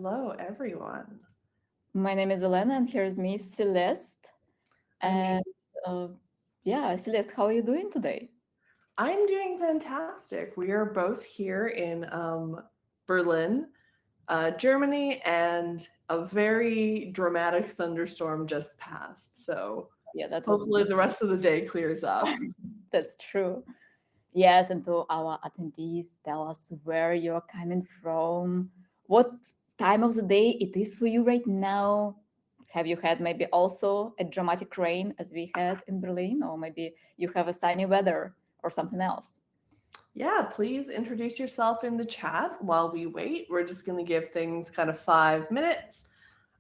Hello, everyone. My name is Elena, and here's me, Celeste. I mean, And uh, yeah, Celeste, how are you doing today? I'm doing fantastic. We are both here in Berlin, Germany, and a very dramatic thunderstorm just passed. So Yeah, that was hopefully beautiful. the rest of the day clears up. That's true. Yes, and to our attendees, tell us where you're coming from, what time of the day it is for you right now. Have you had maybe also a dramatic rain as we had in Berlin, or maybe you have a sunny weather or something else? Yeah, please introduce yourself in the chat while we wait. We're just going to give things kind of 5 minutes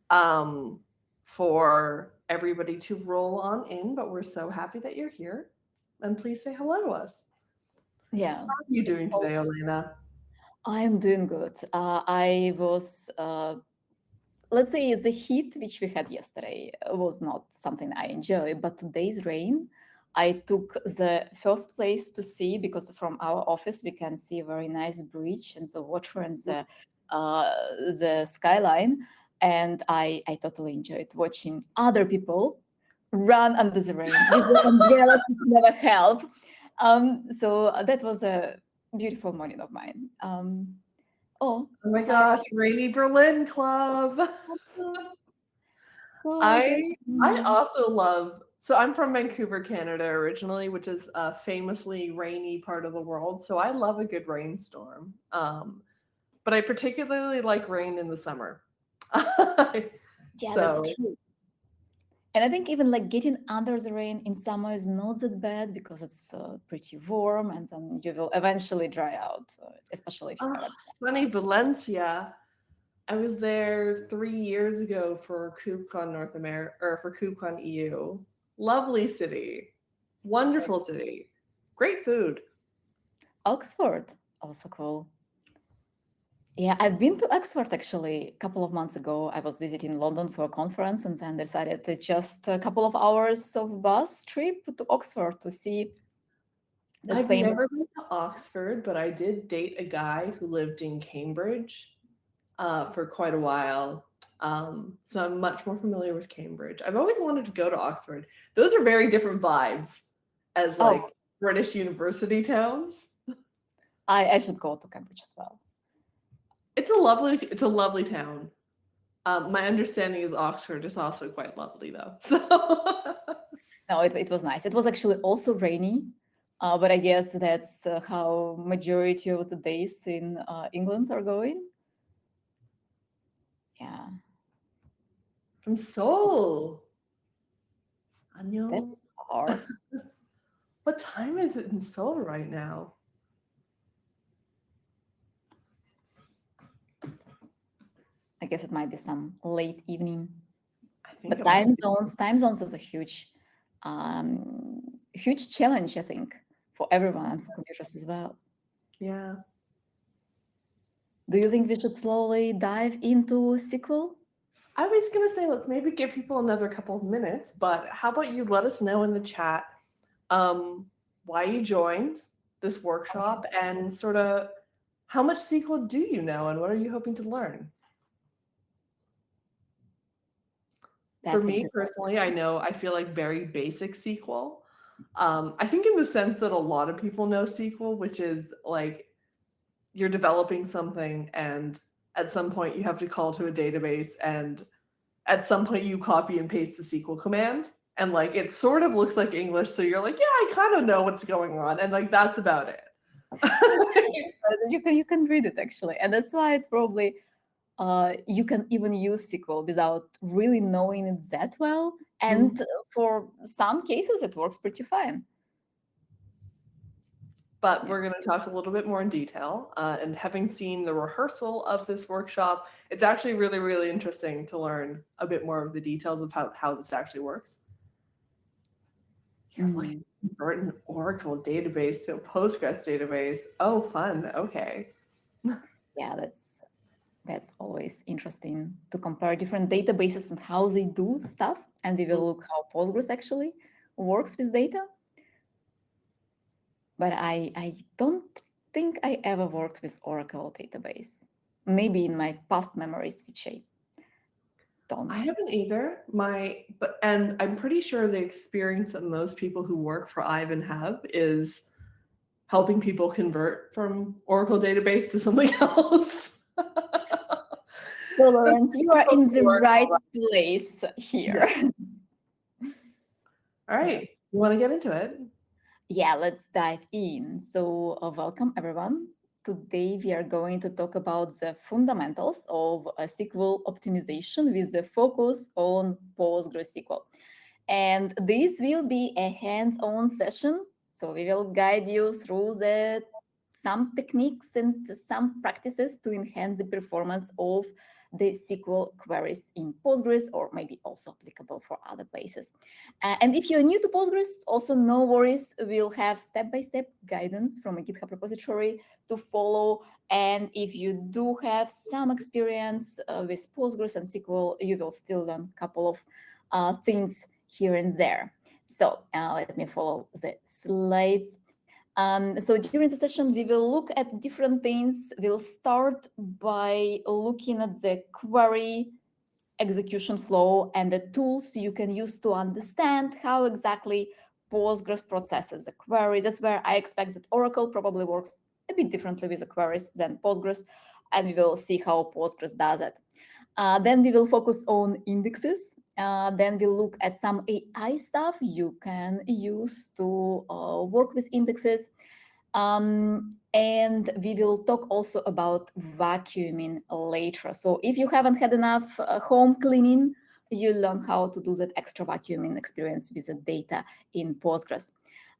um, for everybody to roll on in, but we're so happy that you're here. And please say hello to us. Yeah. How are you doing today, Elena? I am doing good. I was let's say the heat which we had yesterday was not something I enjoy, but today's rain, I took the first place to see because from our office we can see a very nice bridge and the water and uh, the skyline, and I totally enjoyed watching other people run under the rain with the umbrellas which never help. So that was a beautiful morning of mine. Oh, Oh my I gosh, Rainy Berlin Club. so good. I also love, so I'm from Vancouver, Canada originally, which is a famously rainy part of the world. So I love a good rainstorm. But I particularly like rain in the summer. Yeah, that's So true. And I think even like getting under the rain in summer is not that bad because it's pretty warm and then you will eventually dry out, especially if you oh, have it. sunny Valencia. I was there 3 years ago for KubeCon North America or for KubeCon EU. Lovely city, wonderful city, great food. Oxford, also cool. Yeah, I've been to Oxford actually a couple of months ago. I was visiting London for a conference and then decided to just a couple of hours of bus trip to Oxford to see that I've famous. never been to Oxford, but I did date a guy who lived in Cambridge for quite a while. So I'm much more familiar with Cambridge. I've always wanted to go to Oxford. Those are very different vibes as Oh, like British university towns. I should go to Cambridge as well. It's a lovely town. My understanding is Oxford is also quite lovely though. So No, it was nice. It was actually also rainy, but I guess that's how majority of the days in England are going. Yeah, from Seoul. 안녕. that's far. What time is it in Seoul right now? I guess it might be some late evening. I think But it must be. time zones is a huge challenge, I think, for everyone and for computers as well. Yeah. Do you think we should slowly dive into SQL? I was going to say, let's maybe give people another couple of minutes, but how about you let us know in the chat um, why you joined this workshop and sort of how much SQL do you know and what are you hoping to learn? For That would me be personally, I feel like very basic SQL. I think in the sense that a lot of people know SQL, which is like you're developing something and at some point you have to call to a database and at some point you copy and paste the SQL command and like it sort of looks like English, so you're like, yeah, I kind of know what's going on, and like that's about it. you can read it actually, and that's why it's probably you can even use SQL without really knowing it that well. And for some cases, it works pretty fine. But Yeah. we're going to talk a little bit more in detail. And having seen the rehearsal of this workshop, it's actually really, really interesting to learn a bit more of the details of how this actually works. You're looking Mhm. to convert an Oracle database to a Postgres database. Oh, fun. Okay. Yeah, that's always interesting to compare different databases and how they do stuff. And we will look how Postgres actually works with data. But I don't think I ever worked with Oracle database. maybe in my past memories, which I don't. I haven't either. And I'm pretty sure the experience that most people who work for Aiven have is helping people convert from Oracle database to something else. So, Lawrence, you are in the right Oracle. place here. Yeah. All right, you want to get into it? Yeah, let's dive in. So, welcome everyone. Today we are going to talk about the fundamentals of SQL optimization with the focus on PostgreSQL. And this will be a hands-on session. So we will guide you through some techniques and some practices to enhance the performance of the SQL queries in Postgres, or maybe also applicable for other places. And if you're new to Postgres, also no worries, we'll have step-by-step guidance from a GitHub repository to follow. And if you do have some experience with Postgres and SQL, you will still learn a couple of things here and there. So let me follow the slides. So during the session, we will look at different things. We'll start by looking at the query execution flow and the tools you can use to understand how exactly Postgres processes the queries. That's where I expect that Oracle probably works a bit differently with the queries than Postgres, and we will see how Postgres does it. Then we will focus on indexes. Then we'll look at some AI stuff you can use to work with indexes. And we will talk also about vacuuming later. So if you haven't had enough home cleaning, you learn how to do that extra vacuuming experience with the data in Postgres.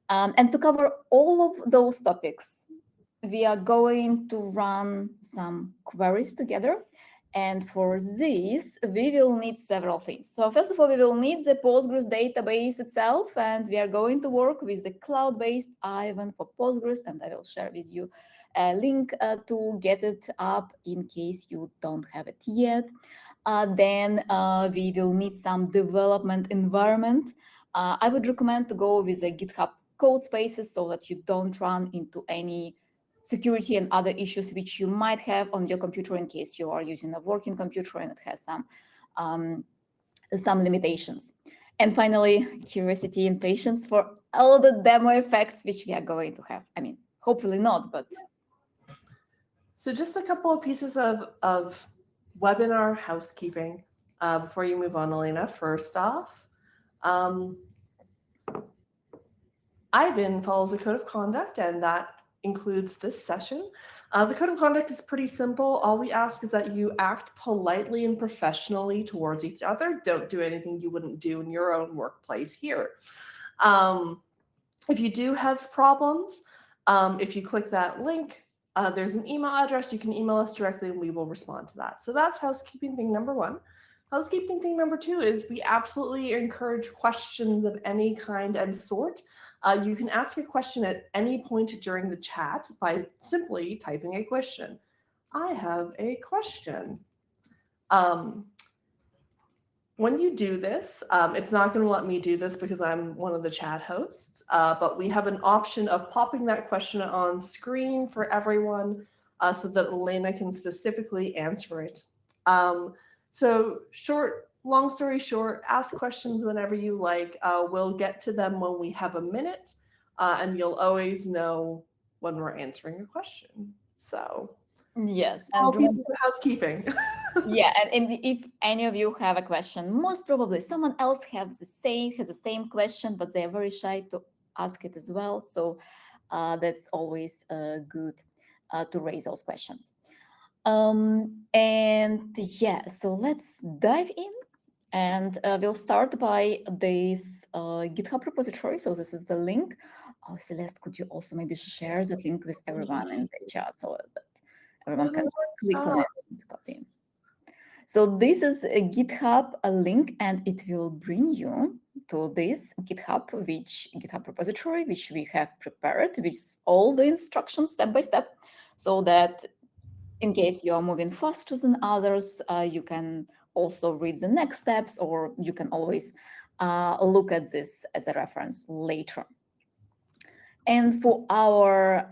And to cover all of those topics, we are going to run some queries together. And for this, we will need several things. So first of all, we will need the Postgres database itself, and we are going to work with the cloud-based Aiven for Postgres, and I will share with you a link to get it up in case you don't have it yet. Then we will need some development environment. I would recommend to go with the GitHub Codespaces so that you don't run into any security and other issues which you might have on your computer in case you are using a working computer and it has some limitations. And finally, curiosity and patience for all the demo effects which we are going to have. I mean, hopefully not, but. So just a couple of pieces of webinar housekeeping before you move on, Elena. First off, Aiven follows a code of conduct, and that includes this session. The code of conduct is pretty simple. All we ask is that you act politely and professionally towards each other. Don't do anything you wouldn't do in your own workplace here. If you do have problems, if you click that link, there's an email address. You can email us directly and we will respond to that. So that's housekeeping thing number one. Housekeeping thing number two is we absolutely encourage questions of any kind and sort. You can ask a question at any point during the chat by simply typing a question. I have a question. When you do this, it's not going to let me do this because I'm one of the chat hosts, but we have an option of popping that question on screen for everyone so that Elena can specifically answer it. So long story short, ask questions whenever you like. We'll get to them when we have a minute, and you'll always know when we're answering a question. So yes, all pieces of housekeeping. Yeah, and if any of you have a question, most probably someone else has the same question, but they are very shy to ask it as well. So that's always good to raise those questions. And yeah, so let's dive in, and we'll start by this GitHub repository. So this is the link. Oh, Celeste, could you also maybe share that link with everyone in the chat so that everyone can click on it and copy? So this is a GitHub link, and it will bring you to this GitHub repository, which we have prepared with all the instructions step by step, so that in case you are moving faster than others, you can also read the next steps, or you can always look at this as a reference later. And for our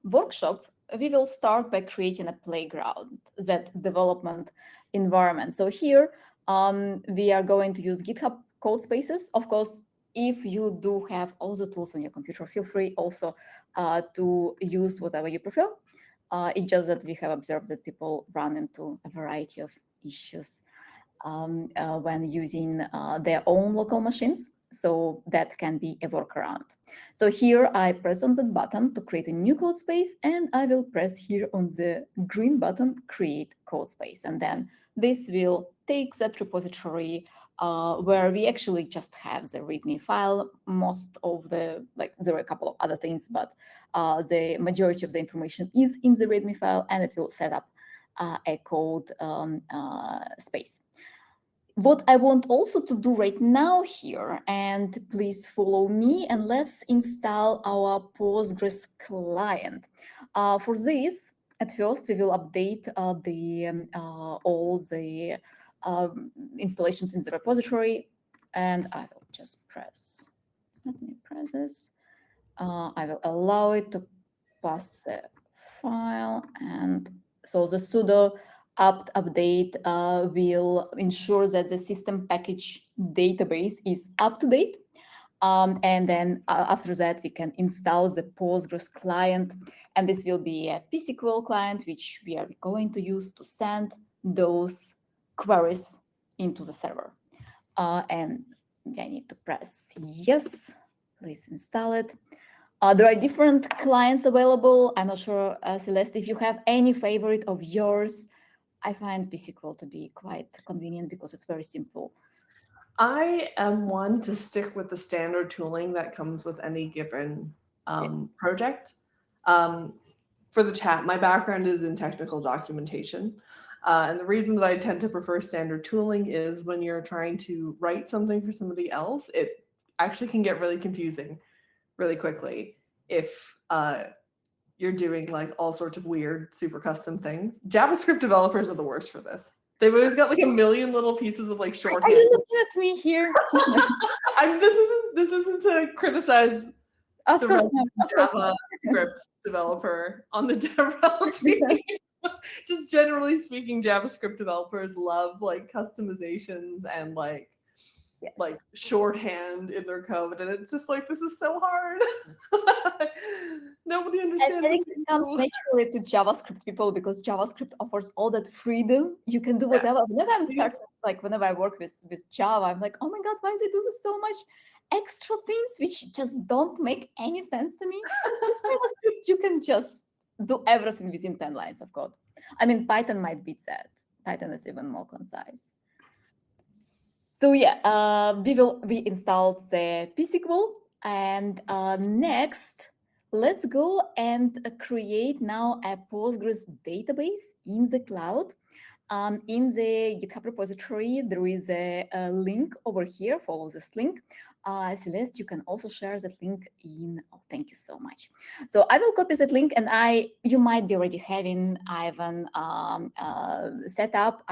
workshop, we will start by creating a playground, that development environment. So here we are going to use GitHub Codespaces. Of course, if you do have all the tools on your computer, feel free also to use whatever you prefer. It's just that we have observed that people run into a variety of issues when using their own local machines. So that can be a workaround. So here I press on that button to create a new code space, and I will press here on the green button, create code space. And then this will take that repository where we actually just have the README file. Most of the, like, there are a couple of other things, but the majority of the information is in the README file, and it will set up a code space. What I want also to do right now here, and please follow me, and let's install our Postgres client. For this, at first, we will update all the installations in the repository, and I will just press, let me press this. I will allow it to pass the file, and so the sudo apt update will ensure that the system package database is up to date. And then after that, we can install the Postgres client, and this will be a PSQL client, which we are going to use to send those queries into the server. And I need to press yes, please install it. There are different clients available. I'm not sure, Celeste, if you have any favorite of yours. I find PSQL to be quite convenient because it's very simple. I am one to stick with the standard tooling that comes with any given project. For the chat, my background is in technical documentation. And the reason that I tend to prefer standard tooling is when you're trying to write something for somebody else, it actually can get really confusing really quickly if you're doing like all sorts of weird, super custom things. JavaScript developers are the worst for this. They've always got like a million little pieces of like shorthand. Are you looking at me here? This isn't to criticize Of the course JavaScript developer on the DevRel team. Just generally speaking, JavaScript developers love like customizations and like shorthand in their code, and it's just like, this is so hard. Nobody understands. I think it comes naturally to JavaScript people because JavaScript offers all that freedom. You can do whatever. Whenever I'm starting, like whenever I work with Java, I'm like, oh my god, why do they do so much extra things which just don't make any sense to me? With JavaScript, you can just do everything within 10 lines of code. I mean, Python might beat that. Python is even more concise. So yeah, we installed the PSQL, and next, let's go and create now a Postgres database in the cloud. In the GitHub repository, there is a link over here. Follow this link. Celeste, you can also share that link in. Oh, thank you so much. So I will copy that link, and you might be already having Aiven set up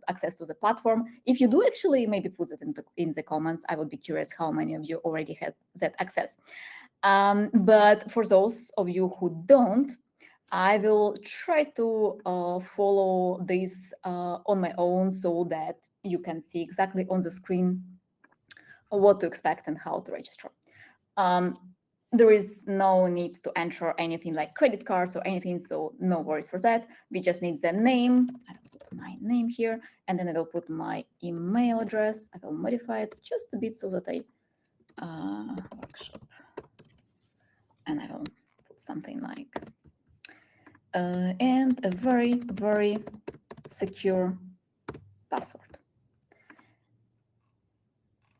access to the platform. If you do, actually, maybe put it in the comments. I would be curious how many of you already had that access. But for those of you who don't, I will try to follow this on my own so that you can see exactly on the screen what to expect and how to register. There is no need to enter anything like credit cards or anything, so no worries for that. We just need the name. I will put my name here, and then I will put my email address. I will modify it just a bit so that I workshop, and I will put something like and a very, very secure password.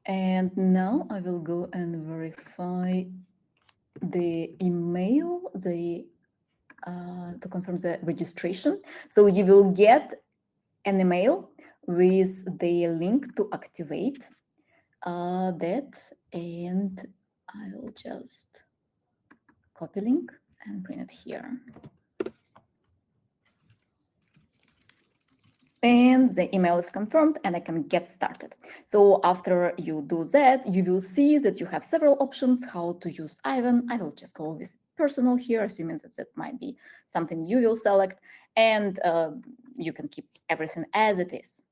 And now I will go and verify the email, to confirm the registration. So you will get an email with the link to activate that, and I will just copy link and bring it here. And the email is confirmed, and I can get started. So after you do that, you will see that you have several options how to use Aiven. I will just go with personal here, assuming that that might be something you will select, and you can keep everything as it is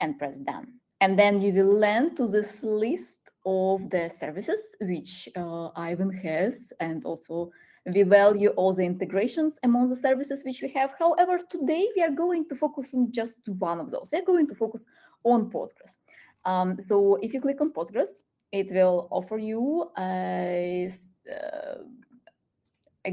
and press done. And then you will land to this list of the services which Aiven has, and also we value all the integrations among the services which we have. However, today we are going to focus on just one of those. We're going to focus on Postgres. So if you click on Postgres, it will offer you a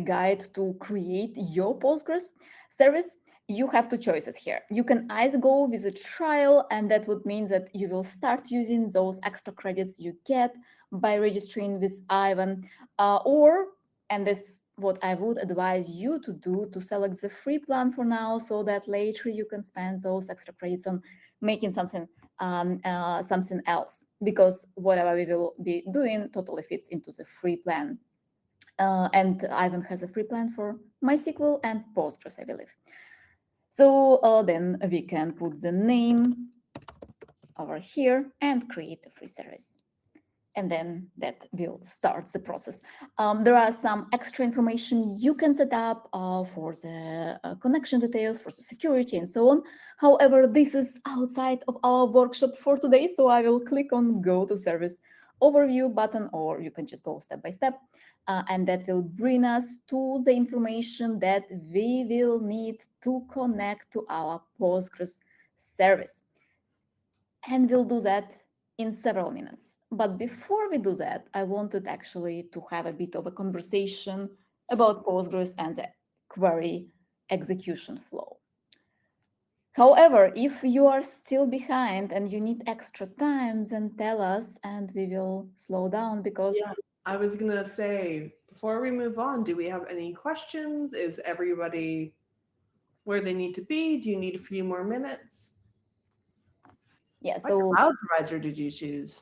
guide to create your Postgres service. You have two choices here. You can either go with a trial, and that would mean that you will start using those extra credits you get by registering with Aiven, or, and this what I would advise you to do, to select the free plan for now, so that later you can spend those extra credits on making something else, because whatever we will be doing totally fits into the free plan. And Aiven has a free plan for MySQL and Postgres, I believe. So then we can put the name over here and create a free service. And then that will start the process. There are some extra information you can set up for the connection details, for the security, and so on. However, this is outside of our workshop for today, so I will click on Go to Service Overview button, or you can just go step by step, and that will bring us to the information that we will need to connect to our Postgres service. And we'll do that in several minutes. But before we do that, I wanted actually to have a bit of a conversation about Postgres and the query execution flow. However, if you are still behind and you need extra time, then tell us and we will slow down, because... Yeah, I was going to say, before we move on, do we have any questions? Is everybody where they need to be? Do you need a few more minutes? Yeah, What so cloud provider did you choose?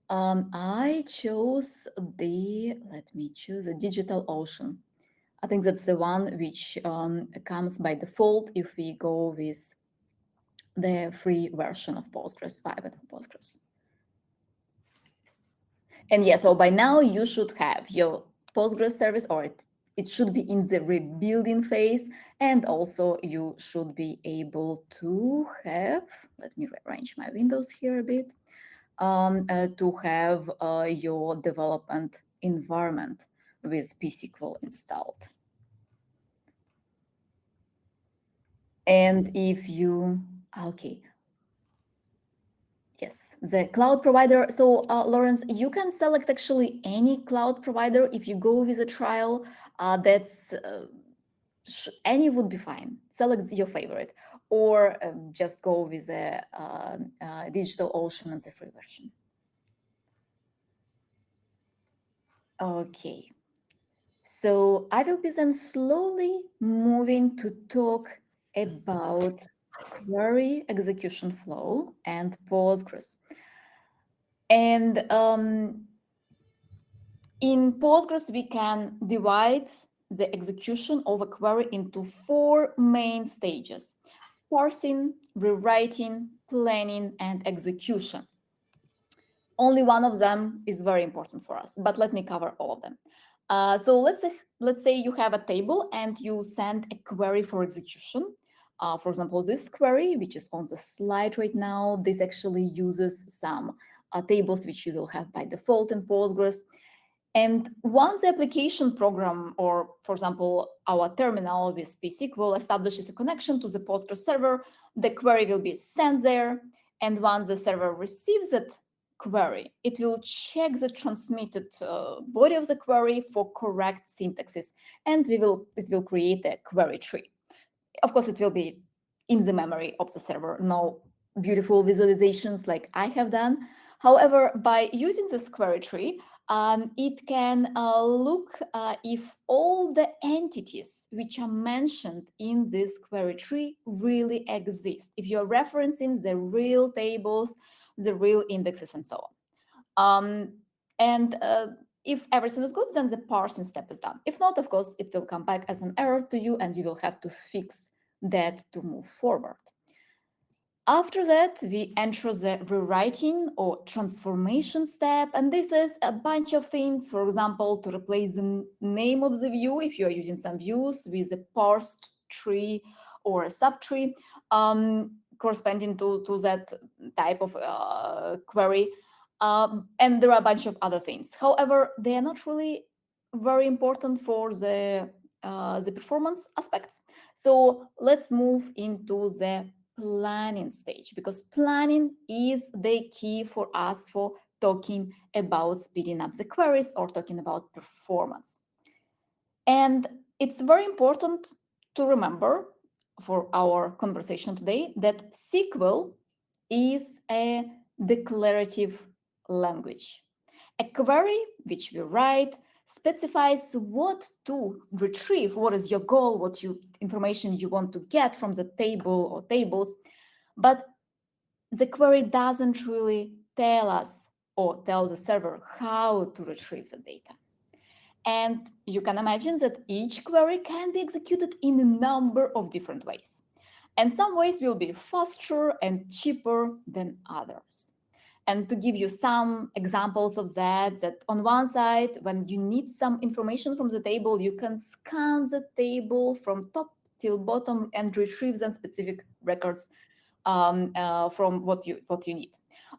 I chose let me choose a DigitalOcean. I think that's the one which comes by default if we go with the free version of Postgres, private Postgres. And yeah, so by now you should have your Postgres service, or it should be in the rebuilding phase. And also you should be able to have, let me rearrange my windows here a bit, to have your development environment with pSQL installed. And if you, okay, yes, the cloud provider. So Lawrence, you can select actually any cloud provider. If you go with a trial, that's any would be fine. Select your favorite, or just go with a DigitalOcean and the free version. Okay. So I will be then slowly moving to talk about query execution flow and Postgres. And in Postgres, we can divide the execution of a query into 4 main stages: parsing, rewriting, planning, and execution. Only one of them is very important for us, but let me cover all of them. So let's say you have a table and you send a query for execution. For example, this query, which is on the slide right now, this actually uses some tables which you will have by default in Postgres. And once the application program, or for example, our terminal with pSQL, establishes a connection to the Postgres server, the query will be sent there. And once the server receives it, query, it will check the transmitted body of the query for correct syntaxes, and it will create a query tree. Of course, it will be in the memory of the server, no beautiful visualizations like I have done. However, by using this query tree, it can look if all the entities which are mentioned in this query tree really exist, if you're referencing the real tables, the real indexes, and so on. If everything is good, then the parsing step is done. If not, of course, it will come back as an error to you, and you will have to fix that to move forward. After that, we enter the rewriting or transformation step, and this is a bunch of things. For example, to replace the name of the view, if you are using some views, with a parsed tree or a subtree corresponding to that type of query. And there are a bunch of other things. However, they are not really very important for the performance aspects. So let's move into the planning stage, because planning is the key for us for talking about speeding up the queries or talking about performance. And it's very important to remember for our conversation today that SQL is a declarative language. A query which we write specifies what to retrieve, what is your goal, what information you want to get from the table or tables, but the query doesn't really tell us or tell the server how to retrieve the data. And you can imagine that each query can be executed in a number of different ways. And some ways will be faster and cheaper than others. And to give you some examples of that on one side, when you need some information from the table, you can scan the table from top till bottom and retrieve some specific records from what you need.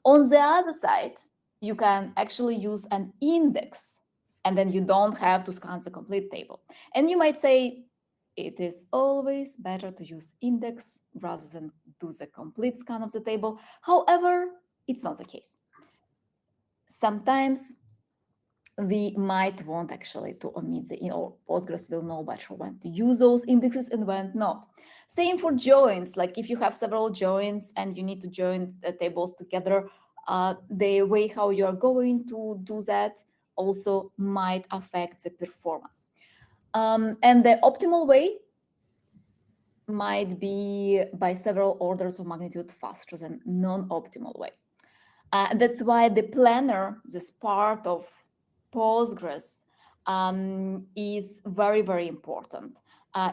On the other side, you can actually use an index, and then you don't have to scan the complete table. And you might say, it is always better to use index rather than do the complete scan of the table. However, it's not the case. Sometimes we might want actually to omit Postgres will know better when to use those indexes and when not. Same for joins, like if you have several joins and you need to join the tables together, the way how you are going to do that also might affect the performance. And the optimal way might be by several orders of magnitude faster than non-optimal way. That's why the planner, this part of Postgres, is very, very important.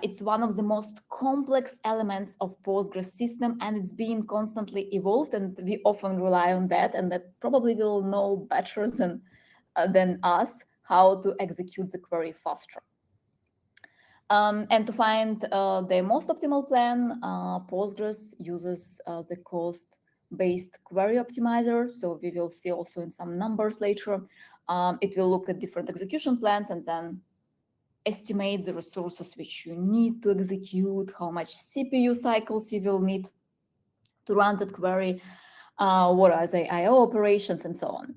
It's one of the most complex elements of Postgres system, and it's being constantly evolved, and we often rely on that, and that probably will know better than us how to execute the query faster. And to find the most optimal plan, Postgres uses the cost-based query optimizer. So we will see also in some numbers later. It will look at different execution plans and then estimate the resources which you need to execute, how much CPU cycles you will need to run that query, what are the I/O operations, and so on.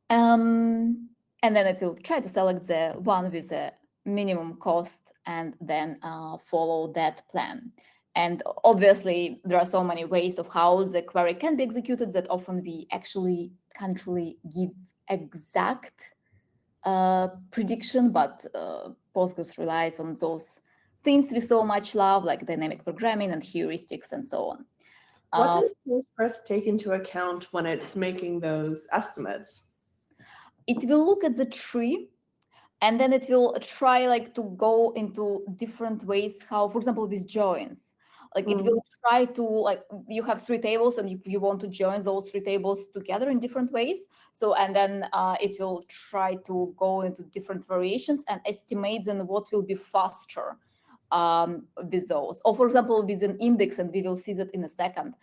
And then it will try to select the one with the minimum cost and then follow that plan. And obviously, there are so many ways of how the query can be executed that often we actually can't really give exact prediction, but Postgres relies on those things we so much love, like dynamic programming and heuristics and so on. What does Postgres take into account when it's making those estimates? It will look at the tree, and then it will try to go into different ways how, for example, with joins. It will try to, you have three tables and you want to join those three tables together in different ways. So, and then it will try to go into different variations and estimate then what will be faster with those. Or for example, with an index, and we will see that in a second.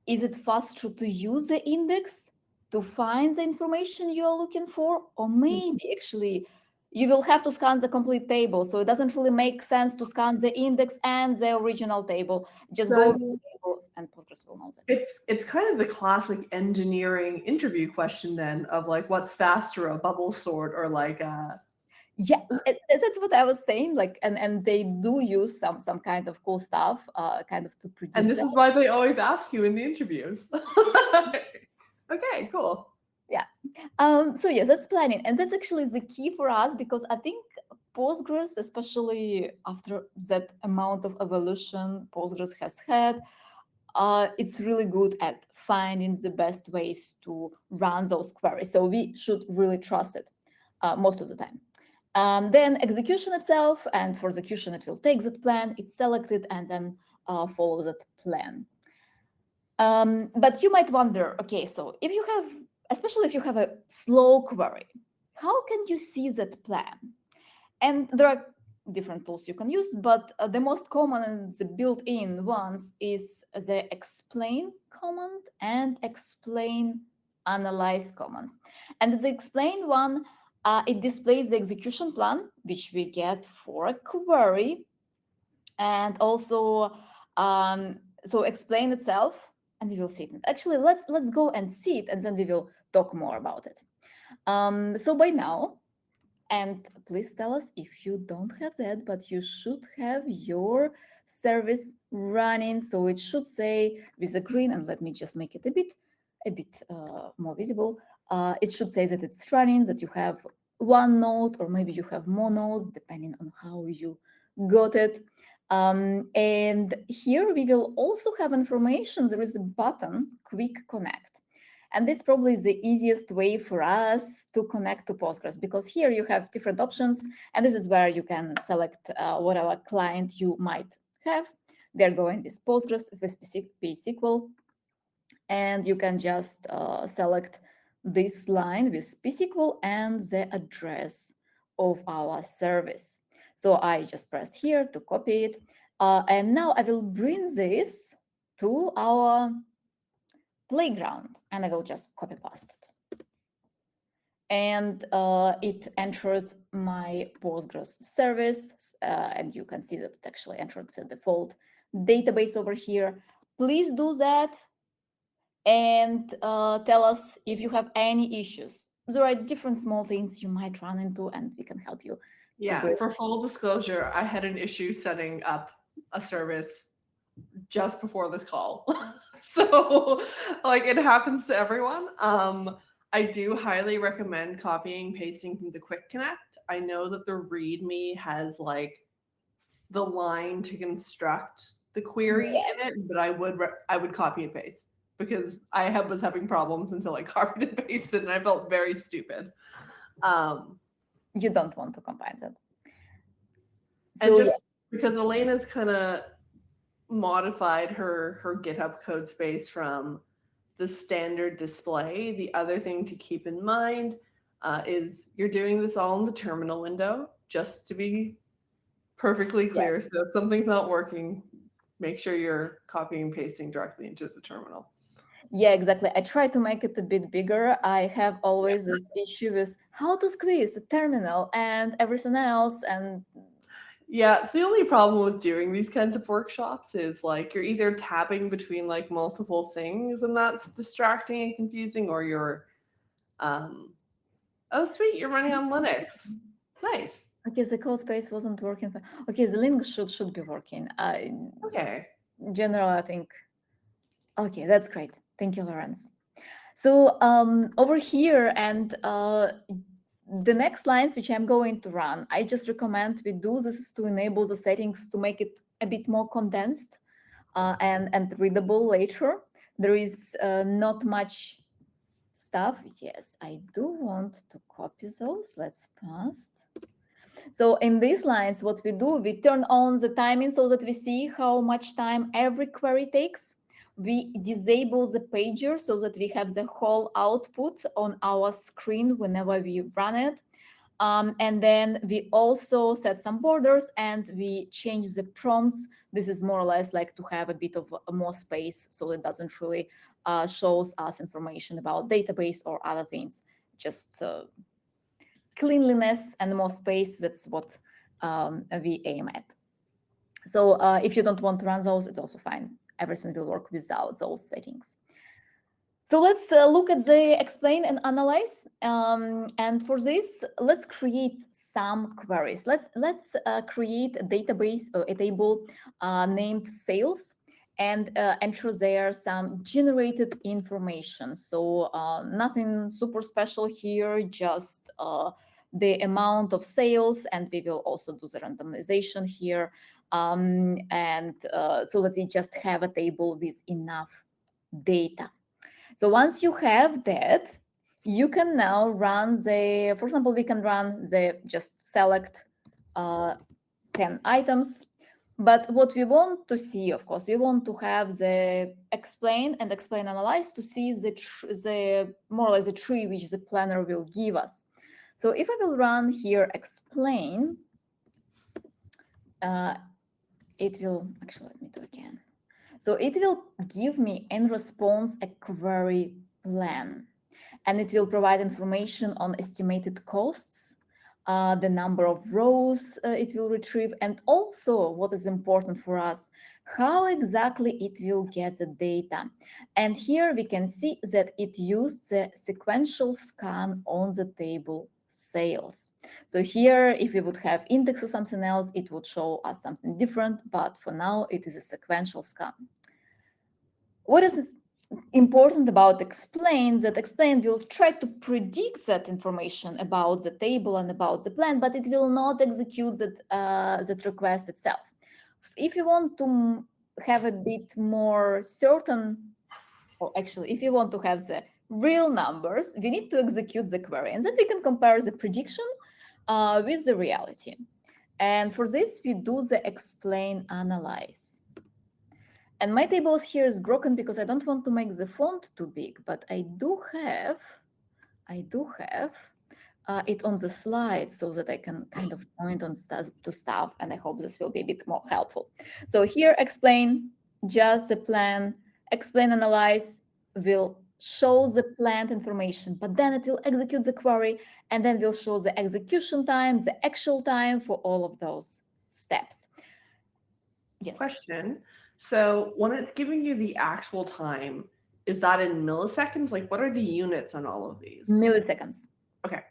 Is it faster to use the index to find the information you're looking for? Or maybe actually you will have to scan the complete table. So it doesn't really make sense to scan the index and the original table. Just go to the table and Postgres will know that. It's kind of the classic engineering interview question then of what's faster, a bubble sort or Yeah, that's what I was saying. And they do use some kind of cool stuff, kind of to predict. And this is why they always ask you in the interviews. Okay, cool. Yeah. So yes, that's planning, and that's actually the key for us, because I think Postgres, especially after that amount of evolution Postgres has had, it's really good at finding the best ways to run those queries. So we should really trust it most of the time. Then execution itself, and for execution, it will take that plan, it's selected, and then follow that plan. But you might wonder, okay, so if you have, especially if you have a slow query, how can you see that plan? And there are different tools you can use, but the most common and the built-in ones is the explain command and explain analyze commands. And the explain one, it displays the execution plan, which we get for a query, and also so explain itself, and we will see it. Actually, let's go and see it, and then we will talk more about it. So by now, and please tell us if you don't have that, but you should have your service running. So it should say with a green, and let me just make it a bit more visible. It should say that it's running, that you have one node, or maybe you have more nodes, depending on how you got it. And here we will also have information. There is a button, Quick Connect. And this probably is the easiest way for us to connect to Postgres, because here you have different options, and this is where you can select whatever client you might have. They're going with Postgres, with PSQL, and you can just select this line with PSQL and the address of our service. So I just pressed here to copy it, and now I will bring this to our playground, and I will just copy paste it. And it entered my Postgres service, and you can see that it actually entered the default database over here. Please do that and tell us if you have any issues. There are different small things you might run into, and we can help you. Yeah, for full disclosure, I had an issue setting up a service just before this call. So like it happens to everyone. I do highly recommend copying, pasting from the Quick Connect. I know that the README has like the line to construct the query in it, but I would copy and paste because I was having problems until I copied and pasted, and I felt very stupid. You don't want to combine that. So, and just because Elena's kind of modified her GitHub Codespace from the standard display, the other thing to keep in mind is you're doing this all in the terminal window, just to be perfectly clear. So if something's not working, make sure you're copying and pasting directly into the terminal. Yeah, exactly. I try to make it a bit bigger. I have always this issue with how to squeeze the terminal and everything else. And yeah, it's the only problem with doing these kinds of workshops is like you're either tabbing between like multiple things, and that's distracting and confusing, or you're oh sweet, you're running on Linux. Nice. Okay, the code space wasn't working. Okay, the link should be working. Okay. In general, I think. Okay, that's great. Thank you, Lawrence. So over here, and the next lines which I'm going to run, I just recommend we do this to enable the settings to make it a bit more condensed and readable later. There is not much stuff. Yes, I do want to copy those. Let's paste. So in these lines, what we do, we turn on the timing so that we see how much time every query takes. We disable the pager so that we have the whole output on our screen whenever we run it. And then we also set some borders and we change the prompts. This is more or less like to have a bit of more space so it doesn't really shows us information about database or other things. Just cleanliness and more space, that's what we aim at. So if you don't want to run those, it's also fine. Everything will work without those settings. So let's look at the explain and analyze. And for this, let's create some queries. Let's create a database or a table named sales and enter there some generated information. So nothing super special here, just the amount of sales, and we will also do the randomization here. And so that we just have a table with enough data. So once you have that, you can now run the, for example, we can run the, just select 10 items. But what we want to see, of course, we want to have the explain and explain analyze to see the more or less the tree which the planner will give us. So if I will run here explain, it will actually, let me do again. So it will give me in response a query plan, and it will provide information on estimated costs, the number of rows it will retrieve, and also what is important for us, how exactly it will get the data. And here we can see that it used the sequential scan on the table sales. So here, if we would have index or something else, it would show us something different, but for now it is a sequential scan. What is important about explain, that explain will try to predict that information about the table and about the plan, but it will not execute that request itself. If you want to have a bit more certain, or actually if you want to have the real numbers, we need to execute the query, and then we can compare the prediction with the reality. And for this we do the explain analyze. And my tables here is broken because I don't want to make the font too big, but I do have it on the slide so that I can kind of point on stuff, and I hope this will be a bit more helpful. So here explain just the plan, explain analyze will show the planned information, but then it will execute the query, and then will show the execution time, the actual time for all of those steps. Yes. Question. So when it's giving you the actual time, is that in milliseconds? Like, what are the units on all of these? Milliseconds. Okay.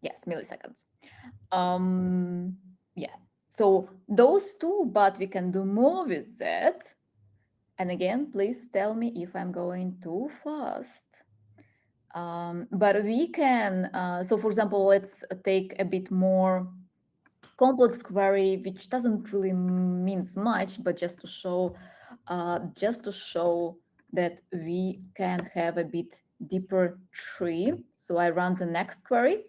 Yes, milliseconds. Yeah. So those two, but we can do more with that. And again, please tell me if I'm going too fast. But we can, so for example, let's take a bit more complex query, which doesn't really means much, but just to show that we can have a bit deeper tree. So I run the next query,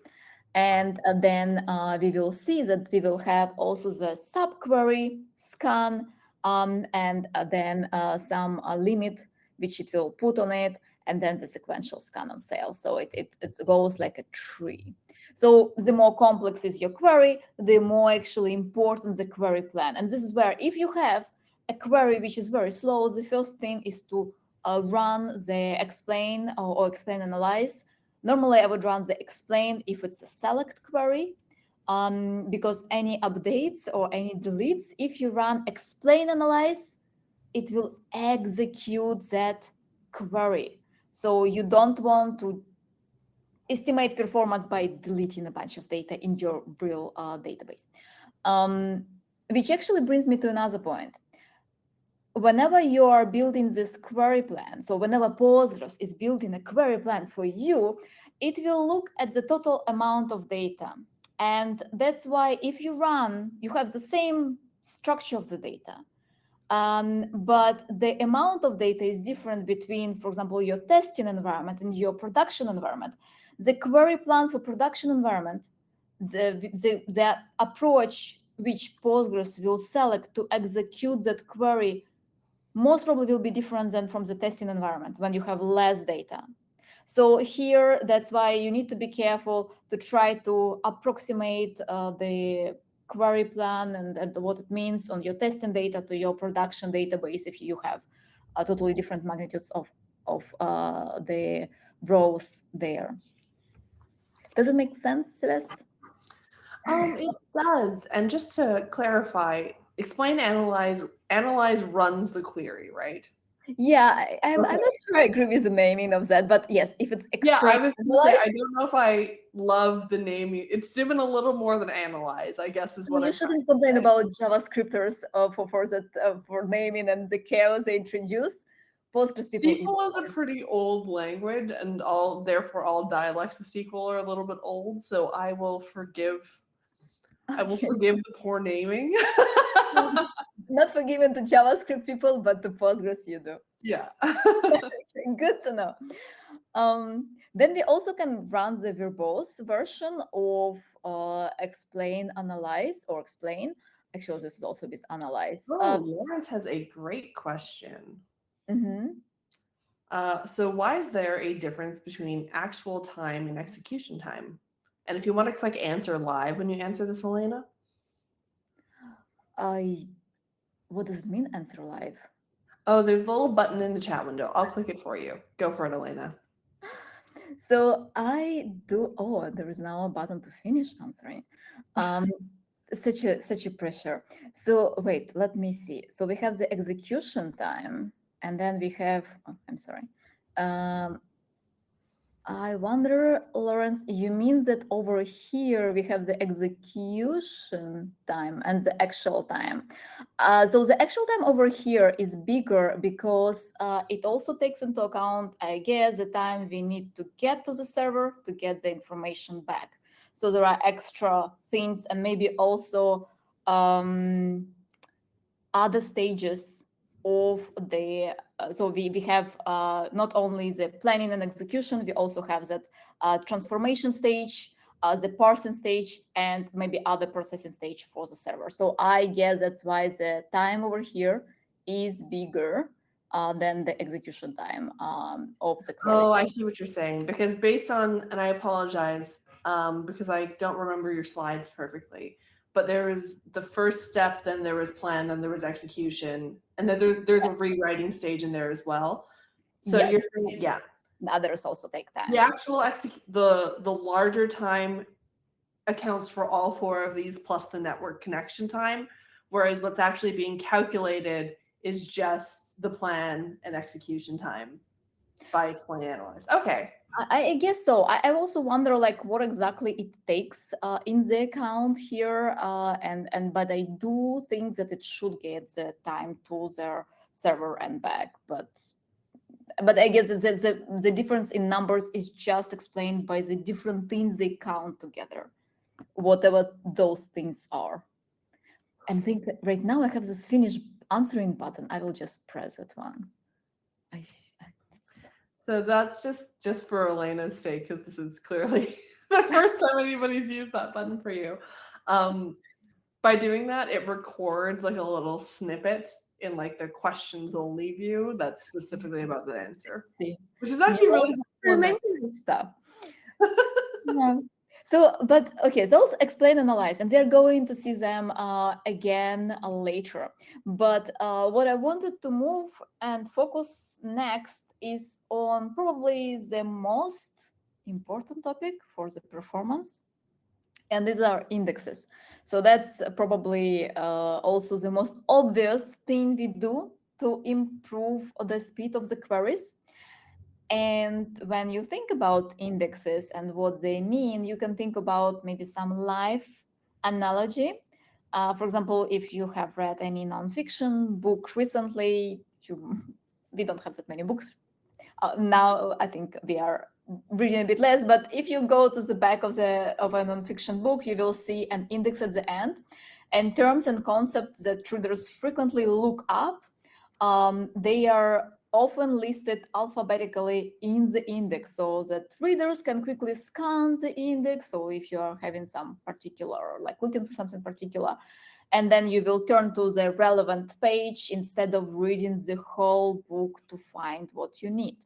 and then we will see that we will have also the subquery scan, and then some limit which it will put on it, and then the sequential scan on sales. So it goes like a tree. So the more complex is your query, the more actually important the query plan. And this is where if you have a query which is very slow, the first thing is to run the explain or explain analyze. Normally, I would run the explain if it's a select query, because any updates or any deletes, if you run explain analyze, it will execute that query. So you don't want to estimate performance by deleting a bunch of data in your real database. Which actually brings me to another point. Whenever you are building this query plan, so whenever Postgres is building a query plan for you, it will look at the total amount of data. And that's why if you have the same structure of the data, but the amount of data is different between, for example, your testing environment and your production environment. The query plan for production environment, the approach which Postgres will select to execute that query most probably will be different than from the testing environment when you have less data. So here, that's why you need to be careful to try to approximate the query plan and what it means on your testing data to your production database if you have totally different magnitudes of the rows there. Does it make sense, Celeste? It does. And just to clarify, explain, analyze runs the query, right? Yeah, I'm not sure I agree with the naming of that, but yes, if it's explain, yeah, I was going to say, I don't know if I love the name. It's doing a little more than analyze, I guess, is what you I'm shouldn't complain about JavaScripters for naming and the chaos they introduce. Postgres people. SQL is a pretty old language, and therefore all dialects of SQL are a little bit old. So I will forgive. I will forgive the poor naming. Not forgiven to JavaScript people, but to Postgres you do. Yeah. Good to know. Then we also can run the verbose version of explain, analyze, or explain. Actually, this is also with ANALYSE. Oh, Lawrence has a great question. Mhm. So why is there a difference between actual time and execution time? And if you want to click answer live when you answer this, Elena. What does it mean, answer live? Oh, there's a little button in the chat window. I'll click it for you. Go for it, Elena. So I do. Oh, there is now a button to finish answering. Um, such a pressure. So wait, let me see. So we have the execution time, and then we have. Oh, I'm sorry. Um, I wonder, Lawrence, you mean that over here we have the execution time and the actual time. So the actual time over here is bigger because it also takes into account, I guess, the time we need to get to the server to get the information back. So there are extra things and maybe also other stages of the so we have not only the planning and execution, we also have that transformation stage, the parsing stage, and maybe other processing stage for the server. So I guess that's why the time over here is bigger than the execution time of the query. Oh, I see what you're saying. Because based on, and I apologize because I don't remember your slides perfectly, but there was the first step, then there was plan, then there was execution, and then there's a rewriting stage in there as well. So Yes. you're saying, yeah, The others also take time. the actual the larger time accounts for all four of these plus the network connection time, whereas what's actually being calculated is just the plan and execution time by explain analyze. Okay. I guess so. I also wonder like what exactly it takes in the account here, and but I do think that it should get the time to their server and back. But I guess the difference in numbers is just explained by the different things they count together, whatever those things are. And I think that right now I have this finish answering button. I will just press that one. So that's just for Elena's sake, because this is clearly the first time anybody's used that button for you. By doing that, it records like a little snippet in like the questions only view that's specifically about the answer. See, Which is actually really experimenting with stuff. Yeah. So, but okay, those explain, analyze, and they're going to see them again later. But what I wanted to move and focus next is on probably the most important topic for the performance, and these are indexes. So that's probably also the most obvious thing we do to improve the speed of the queries. And when you think about indexes and what they mean, you can think about maybe some life analogy. For example, if you have read any nonfiction book recently, we don't have that many books. Now I think we are reading a bit less, but if you go to the back of a nonfiction book, you will see an index at the end, and terms and concepts that readers frequently look up. They are often listed alphabetically in the index so that readers can quickly scan the index. So if you are having some particular, like looking for something particular, and then you will turn to the relevant page instead of reading the whole book to find what you need.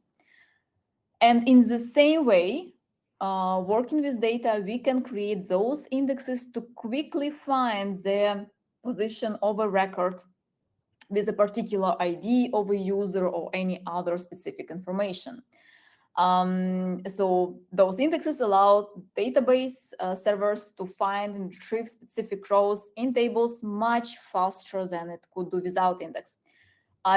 And in the same way, working with data, we can create those indexes to quickly find the position of a record with a particular ID of a user or any other specific information. So those indexes allow database servers to find and retrieve specific rows in tables much faster than it could do without index.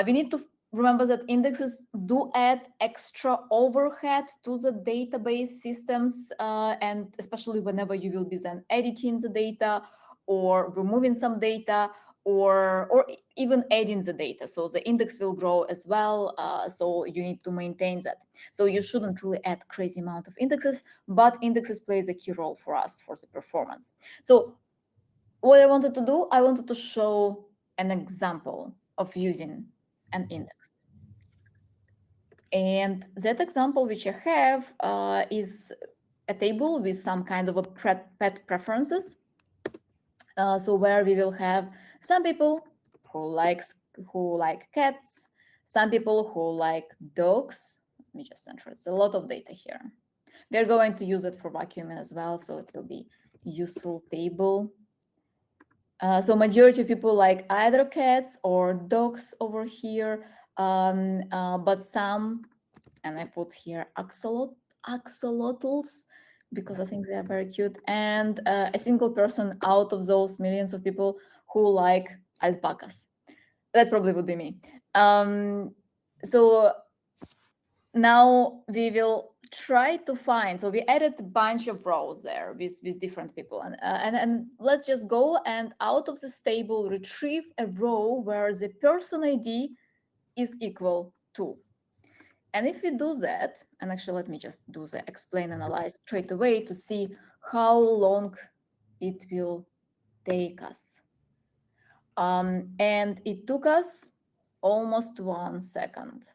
We need to remember that indexes do add extra overhead to the database systems, and especially whenever you will be then editing the data or removing some data, or even adding the data. So the index will grow as well. So you need to maintain that. So you shouldn't really add crazy amount of indexes, but indexes plays a key role for us for the performance. So what I wanted to do, I wanted to show an example of using an index. And that example which I have is a table with some kind of a pet preferences. So where we will have some people who like cats, some people who like dogs. Let me just enter. It's a lot of data here. We're going to use it for vacuuming as well, so it will be useful table. So majority of people like either cats or dogs over here, but some, and I put here axolotls because I think they are very cute, and a single person out of those millions of people who like alpacas. That probably would be me. So now we will try to find, so we added a bunch of rows there with different people, and let's just go and out of this table retrieve a row where the person ID is equal to. And if we do that, and actually let me just do the explain analyze straight away to see how long it will take us. And it took us almost 1 second,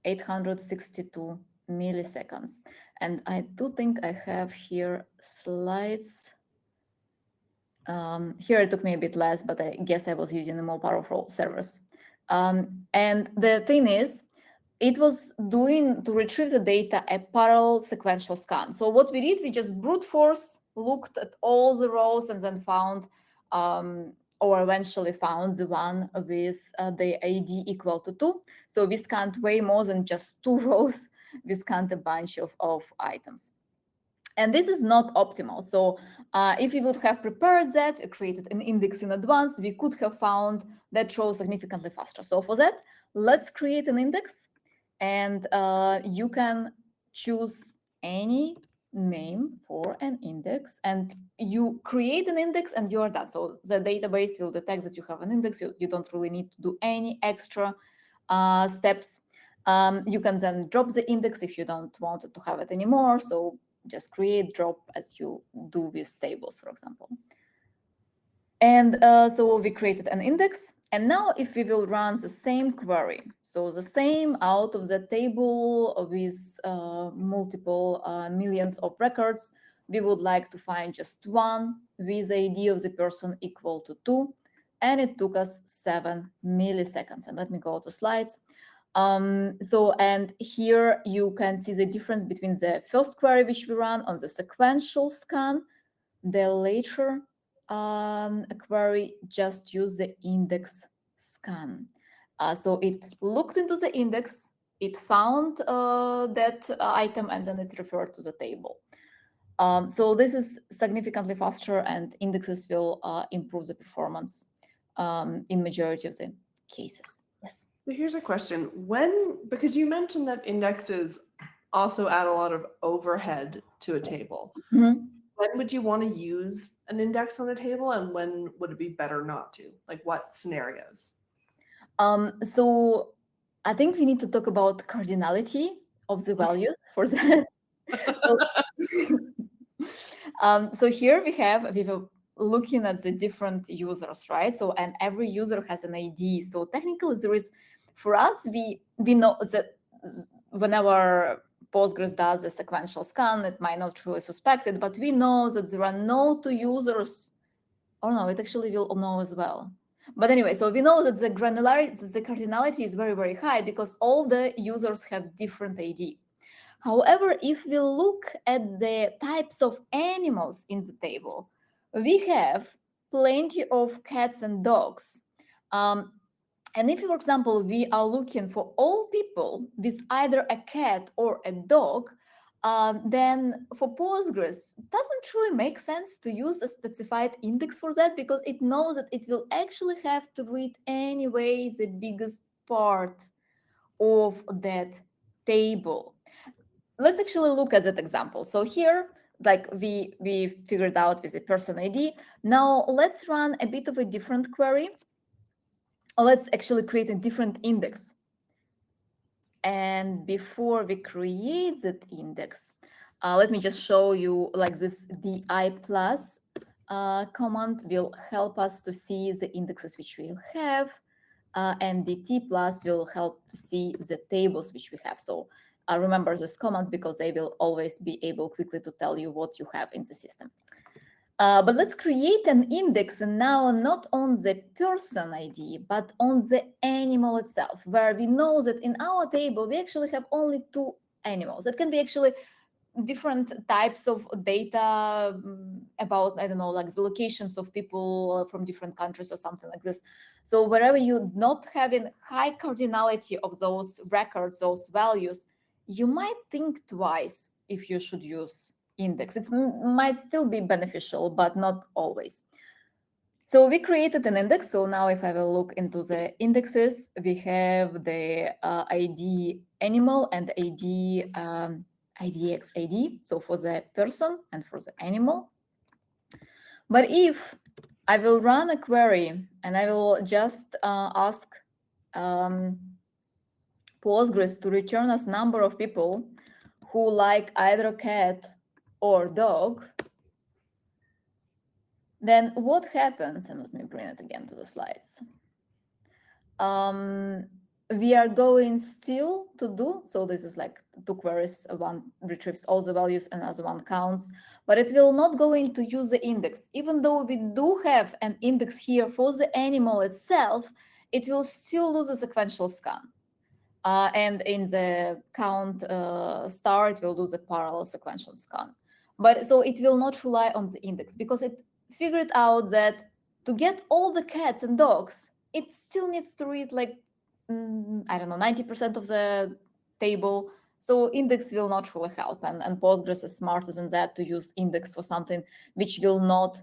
862 milliseconds. And I do think I have here slides. Here it took me a bit less, but I guess I was using the more powerful servers. And the thing is, it was doing to retrieve the data a parallel sequential scan. So what we did, we just brute force looked at all the rows and then found or eventually found the one with the ID equal to 2. So we scanned way more than just 2 rows. We scanned a bunch of items. And this is not optimal. So if we would have prepared that, created an index in advance, we could have found that row significantly faster. So for that, let's create an index. And you can choose any name for an index, and you create an index and you're done. So the database will detect that you have an index. You don't really need to do any extra steps. You can then drop the index if you don't want to have it anymore. So just create, drop as you do with tables, for example. And so we created an index. And now if we will run the same query, so the same out of the table with multiple millions of records, we would like to find just one with the ID of the person equal to 2. And it took us 7 milliseconds. And let me go to slides. And here you can see the difference between the first query which we run on the sequential scan, the later query just used the index scan. So it looked into the index, it found that item, and then it referred to the table. So this is significantly faster, and indexes will improve the performance in majority of the cases. Yes. So here's a question. Because you mentioned that indexes also add a lot of overhead to a table. Mm-hmm. When would you want to use an index on a table, and when would it be better not to? Like what scenarios? So I think we need to talk about cardinality of the values for that. So, so here we were looking at the different users, right? So, and every user has an ID. So technically there is, for us, we know that whenever Postgres does a sequential scan, it might not truly suspect it, but we know that there are no 2 users. Oh no, it actually will know as well. But anyway, so we know that the granularity, the cardinality is very, very high because all the users have different ID. However, if we look at the types of animals in the table, we have plenty of cats and dogs. And if, for example, we are looking for all people with either a cat or a dog, then for Postgres, it doesn't really make sense to use a specified index for that because it knows that it will actually have to read anyway the biggest part of that table. Let's actually look at that example. So here, like we figured out with the person ID. Now let's run a bit of a different query. Let's actually create a different index. And before we create that index, let me just show you like this di plus command will help us to see the indexes which we have, and dt plus will help to see the tables which we have. So remember these commands because they will always be able quickly to tell you what you have in the system. But let's create an index now not on the person ID, but on the animal itself, where we know that in our table, we actually have only 2 animals. It can be actually different types of data about, I don't know, like the locations of people from different countries or something like this. So wherever you're not having high cardinality of those records, those values, you might think twice if you should use index. It might still be beneficial, but not always. So we created an index. So now if I will look into the indexes, we have the ID animal and ID IDX ID, so for the person and for the animal. But if I will run a query and I will just ask Postgres to return us number of people who like either cat or dog, then what happens? And let me bring it again to the slides. We are going still to do, so this is like 2 queries, one retrieves all the values, another one counts, but it will not going to use the index. Even though we do have an index here for the animal itself, it will still lose a sequential scan. And in the count star, it will do the parallel sequential scan. But so it will not rely on the index because it figured out that to get all the cats and dogs, it still needs to read like, I don't know, 90% of the table. So index will not really help. And Postgres is smarter than that to use index for something which will not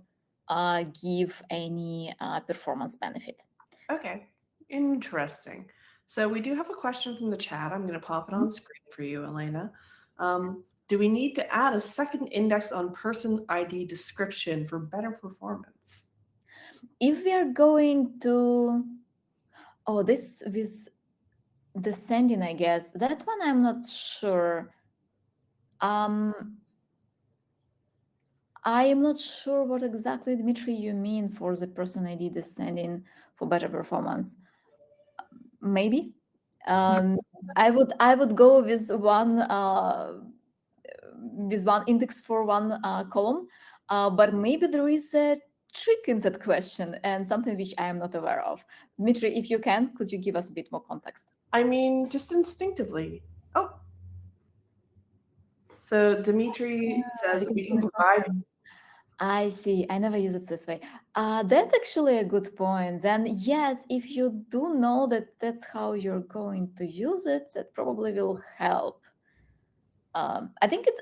give any performance benefit. Okay, interesting. So we do have a question from the chat. I'm going to pop it on screen for you, Elena. Do we need to add a second index on person ID description for better performance? If we are going to, oh, this with descending, I guess, that one I'm not sure. I am not sure what exactly, Dmitry, you mean for the person ID descending for better performance. Maybe. I would go with one index for one column, but maybe there is a trick in that question and something which I am not aware of. Dmitry, if you can, could you give us a bit more context? I mean, just instinctively. Oh. So Dimitri says we can provide. I see. I never use it this way. That's actually a good point. Then, yes, if you do know that that's how you're going to use it, that probably will help. I think it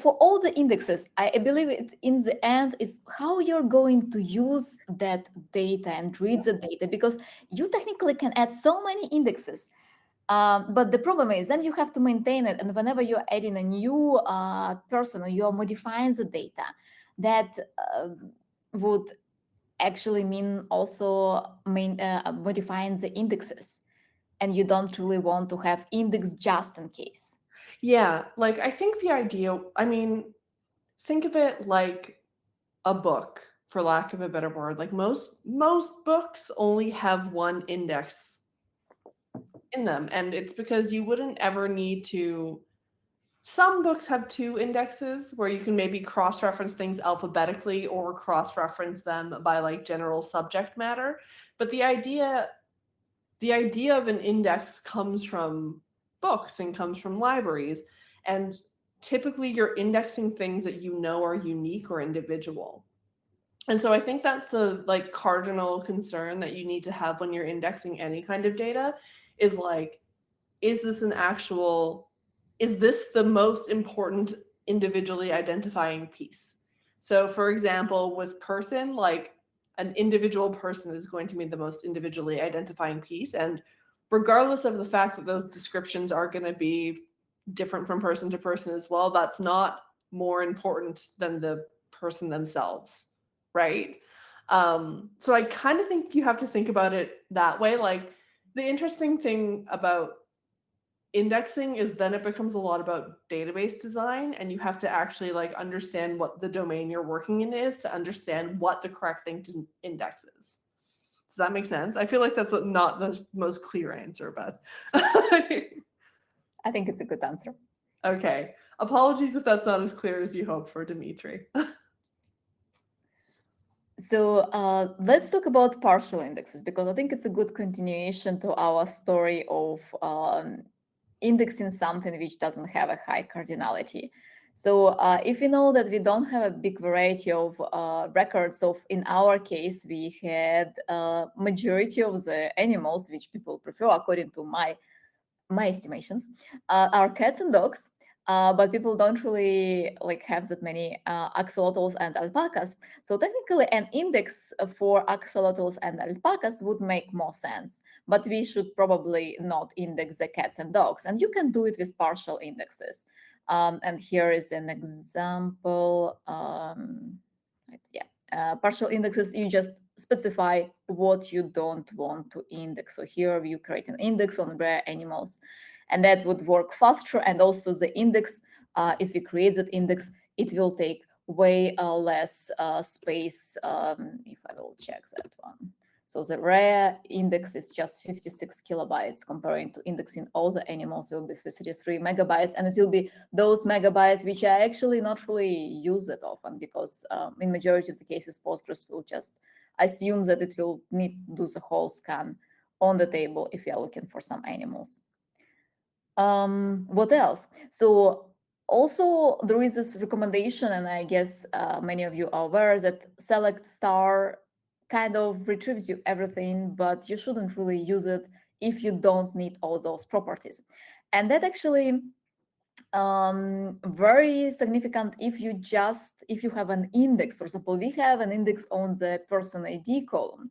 for all the indexes, I believe it in the end is how you're going to use that data and read the data, because you technically can add so many indexes. But the problem is then you have to maintain it. And whenever you're adding a new person or you're modifying the data, that would actually mean also modifying the indexes. And you don't really want to have index just in case. Yeah, like I think the idea, I mean, think of it like a book, for lack of a better word. Like most books only have one index in them, and it's because you wouldn't ever need to. Some books have 2 indexes where you can maybe cross-reference things alphabetically or cross-reference them by like general subject matter. But the idea of an index comes from books and comes from libraries, and typically you're indexing things that you know are unique or individual. And so I think that's the like cardinal concern that you need to have when you're indexing any kind of data is like, is this the most important individually identifying piece? So for example, with person, like an individual person is going to be the most individually identifying piece. And regardless of the fact that those descriptions are going to be different from person to person as well, that's not more important than the person themselves, right? So I kind of think you have to think about it that way. Like the interesting thing about indexing is then it becomes a lot about database design, and you have to actually like understand what the domain you're working in is to understand what the correct thing to index is. Does that make sense? I feel like that's not the most clear answer, but I think it's a good answer. Okay. Apologies if that's not as clear as you hoped for, Dimitri. So let's talk about partial indexes, because I think it's a good continuation to our story of indexing something which doesn't have a high cardinality. So if we know that we don't have a big variety of records, so in our case, we had majority of the animals which people prefer, according to my estimations, are cats and dogs. But people don't really like have that many axolotls and alpacas. So technically, an index for axolotls and alpacas would make more sense. But we should probably not index the cats and dogs. And you can do it with partial indexes. And here is an example. Partial indexes, you just specify what you don't want to index. So here you create an index on rare animals, and that would work faster. And also the index, if we create that index, it will take way less space. If I will check that one. So the rare index is just 56 kilobytes, comparing to indexing all the animals will be 33 megabytes. And it will be those megabytes which I actually not really use that often, because in majority of the cases, Postgres will just assume that it will need to do the whole scan on the table if you are looking for some animals. What else? So also there is this recommendation, and I guess many of you are aware, that select star kind of retrieves you everything, but you shouldn't really use it if you don't need all those properties. And that actually very significant if you have an index. For example, we have an index on the person ID column.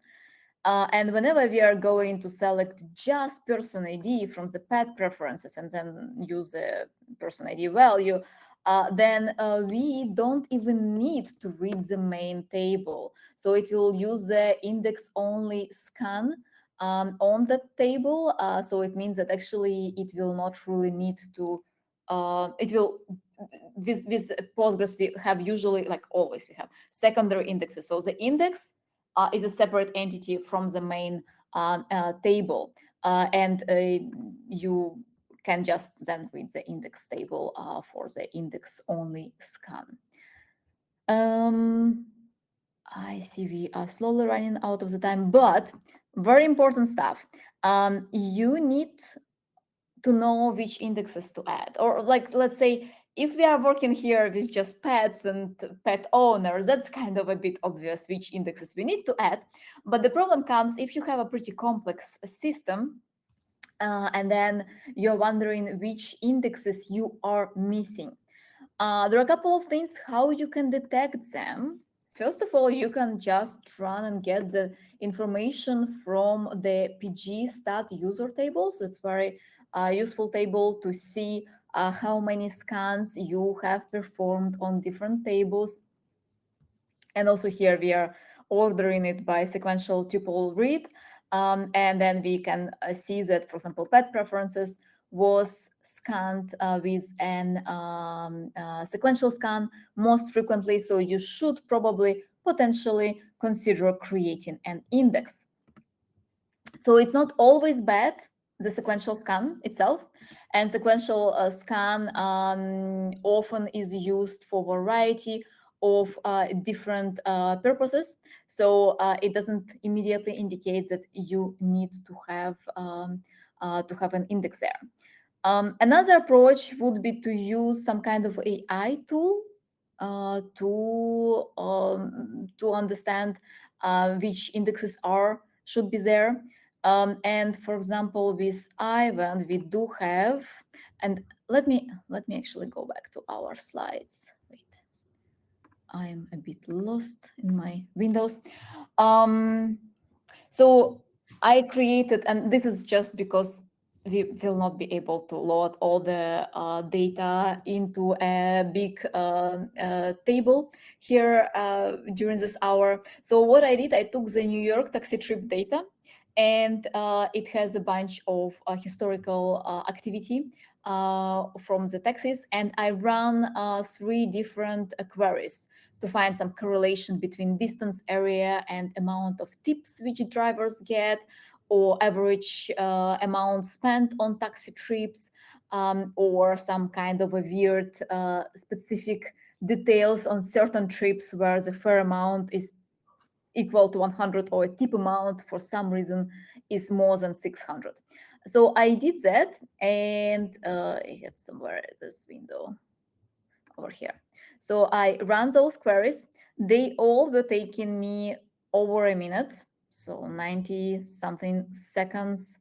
And whenever we are going to select just person ID from the pet preferences and then use the person ID value, then we don't even need to read the main table. So it will use the index only scan on that table. So it means that actually it will not really need to, it will, with Postgres, we have usually, like always, we have secondary indexes. So the index is a separate entity from the main table. And you can just then read the index table for the index only scan. I see we are slowly running out of the time, but very important stuff. You need to know which indexes to add. Or like, let's say, if we are working here with just pets and pet owners, that's kind of a bit obvious which indexes we need to add. But the problem comes if you have a pretty complex system, and then you're wondering which indexes you are missing. There are a couple of things how you can detect them. First of all, you can just run and get the information from the PG stat user tables. It's very useful table to see how many scans you have performed on different tables. And also here we are ordering it by sequential tuple read. And then we can see that, for example, pet preferences was scanned with an sequential scan most frequently. So you should probably potentially consider creating an index. So it's not always bad, the sequential scan itself. And sequential scan often is used for a variety of different purposes. So it doesn't immediately indicate that you need to have an index there. Another approach would be to use some kind of AI tool to understand which indexes should be there. And for example, with Aiven, we do have, and let me actually go back to our slides. Wait, I am a bit lost in my windows. So I created, and this is just because we will not be able to load all the data into a big table here during this hour. So what I did, I took the New York taxi trip data, and it has a bunch of historical activity from the taxis, and I ran 3 different queries to find some correlation between distance, area, and amount of tips which drivers get, or average amount spent on taxi trips, or some kind of a weird specific details on certain trips where the fare amount is equal to 100 or a tip amount for some reason is more than 600. So I did that, and I had somewhere this window over here. So I ran those queries. They all were taking me over a minute, so 90 something seconds.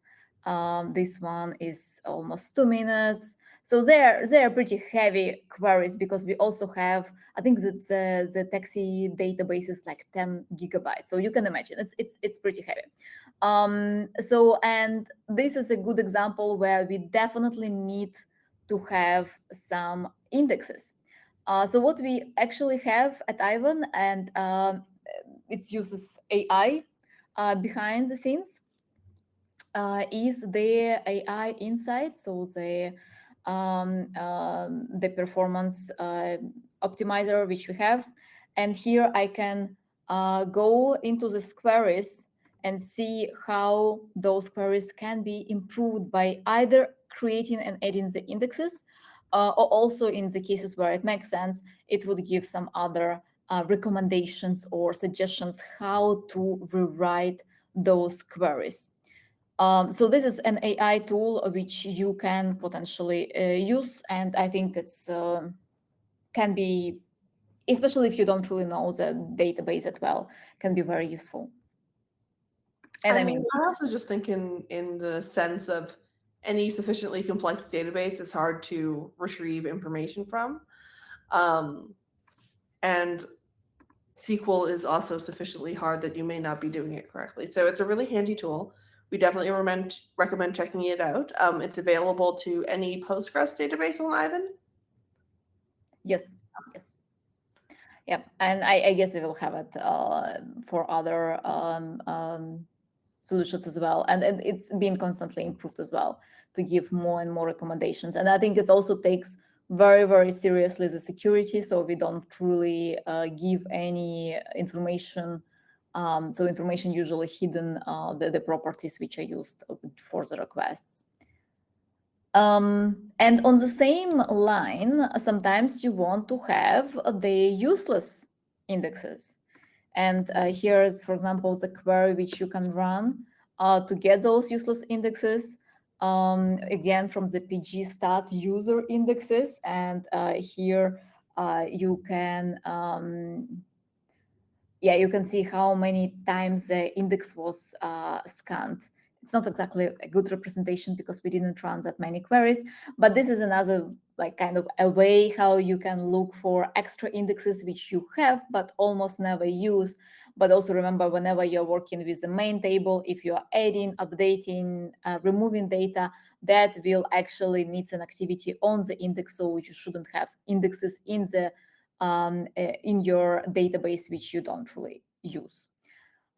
This one is almost 2 minutes. So they're pretty heavy queries because we also have, I think that the taxi database is like 10 gigabytes. So you can imagine it's pretty heavy. So, and this is a good example where we definitely need to have some indexes. So what we actually have at Aiven, and it uses AI behind the scenes, is the AI insights, so the performance optimizer which we have. And here I can go into the queries and see how those queries can be improved by either creating and adding the indexes, or also in the cases where it makes sense, it would give some other recommendations or suggestions how to rewrite those queries. So this is an AI tool which you can potentially use, and I think it's can be, especially if you don't really know the database that well, can be very useful. And I mean, I'm also just thinking in the sense of any sufficiently complex database, it's hard to retrieve information from. And SQL is also sufficiently hard that you may not be doing it correctly. So it's a really handy tool. We definitely recommend checking it out. It's available to any Postgres database on Aiven. yes. Yeah, and I guess we will have it for other solutions as well, and it's been constantly improved as well to give more and more recommendations. And I think it also takes very seriously the security, so we don't truly give any information. So information usually hidden, the properties which are used for the requests. And on the same line, sometimes you want to have the useless indexes. And here's, for example, the query which you can run to get those useless indexes. Again, from the PG stat user indexes. And here you can, you can see how many times the index was scanned. It's not exactly a good representation because we didn't run that many queries, but this is another like kind of a way how you can look for extra indexes which you have but almost never use. But also remember, whenever you're working with the main table, if you're adding, updating, removing data, that will actually need an activity on the index, so you shouldn't have indexes in your database which you don't really use.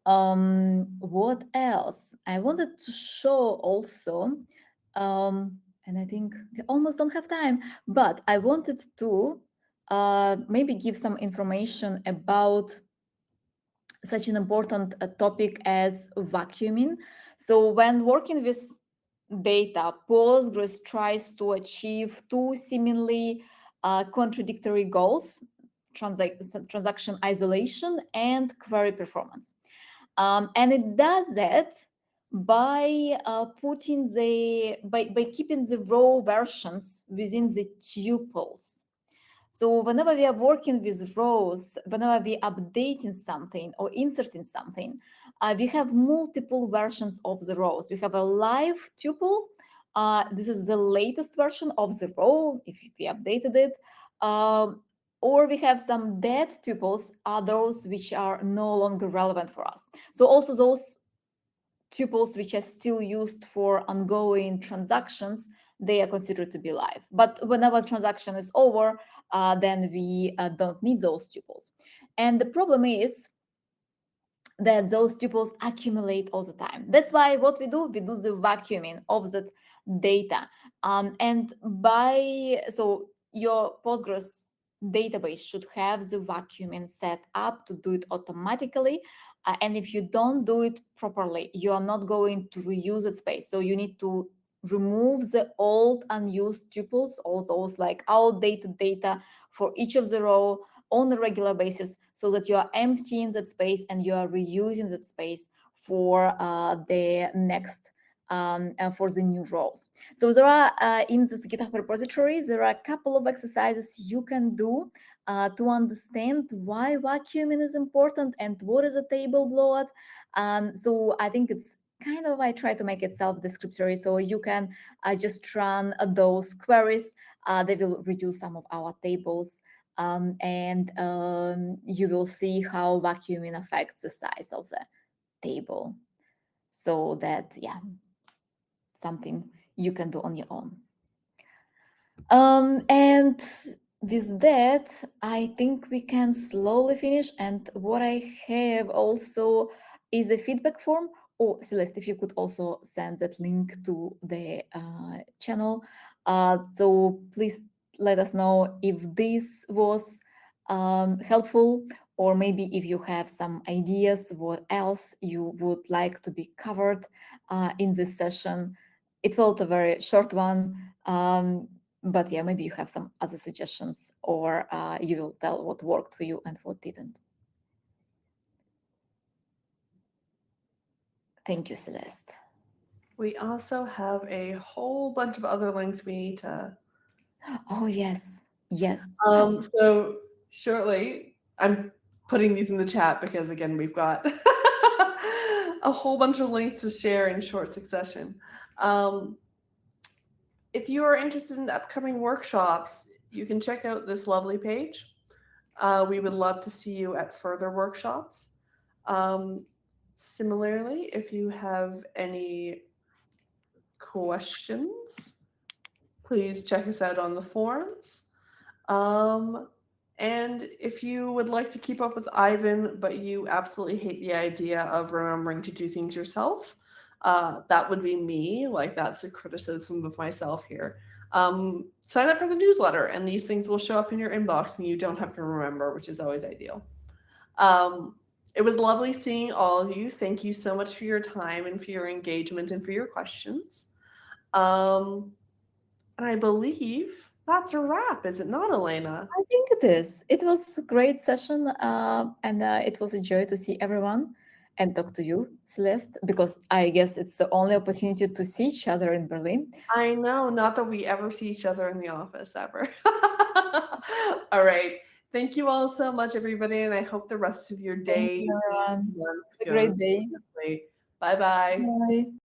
What else? I wanted to show also, and I think we almost don't have time, but I wanted to maybe give some information about such an important topic as vacuuming. So when working with data, Postgres tries to achieve two seemingly contradictory goals: transaction isolation and query performance. And it does that by by keeping the raw versions within the tuples. So whenever we are working with rows, whenever we are updating something or inserting something, we have multiple versions of the rows. We have a live tuple. This is the latest version of the row, if we updated it. Or we have some dead tuples, are those which are no longer relevant for us. So also those tuples which are still used for ongoing transactions, they are considered to be live. But whenever transaction is over, then we don't need those tuples. And the problem is that those tuples accumulate all the time. That's why what we do the vacuuming of that data. So your Postgres database should have the vacuuming set up to do it automatically. And if you don't do it properly, you are not going to reuse the space. So you need to remove the old unused tuples, all those like outdated data for each of the row, on a regular basis, so that you are emptying that space and you are reusing that space for the next for the new roles. So there are in this GitHub repository, there are a couple of exercises you can do to understand why vacuuming is important and what is a table bloat. So I think it's kind of, I try to make it self-descriptory, so you can just run those queries. They will reduce some of our tables, and you will see how vacuuming affects the size of the table. So that, yeah, something you can do on your own. And with that, I think we can slowly finish. And what I have also is a feedback form. Oh, Celeste, if you could also send that link to the channel. So please let us know if this was helpful, or maybe if you have some ideas what else you would like to be covered in this session. It felt a very short one. But yeah, maybe you have some other suggestions, or you will tell what worked for you and what didn't. Thank you, Celeste. We also have a whole bunch of other links we need to. Oh, yes. Yes. So shortly, I'm putting these in the chat because, again, we've got a whole bunch of links to share in short succession. If you are interested in upcoming workshops, you can check out this lovely page. We would love to see you at further workshops. Similarly, if you have any questions, please check us out on the forums. And if you would like to keep up with Aiven, but you absolutely hate the idea of remembering to do things yourself, that would be me. Like, that's a criticism of myself here. Sign up for the newsletter, and these things will show up in your inbox, and you don't have to remember, which is always ideal. It was lovely seeing all of you. Thank you so much for your time and for your engagement and for your questions. And I believe that's a wrap, is it not, Elena? I think it is. It was a great session, and it was a joy to see everyone and talk to you, Celeste, because I guess it's the only opportunity to see each other in Berlin. I know, not that we ever see each other in the office, ever. All right. Thank you all so much, everybody, and I hope the rest of your Thank day, you, everyone. month Have a great goes day. beautifully. Bye-bye. Bye.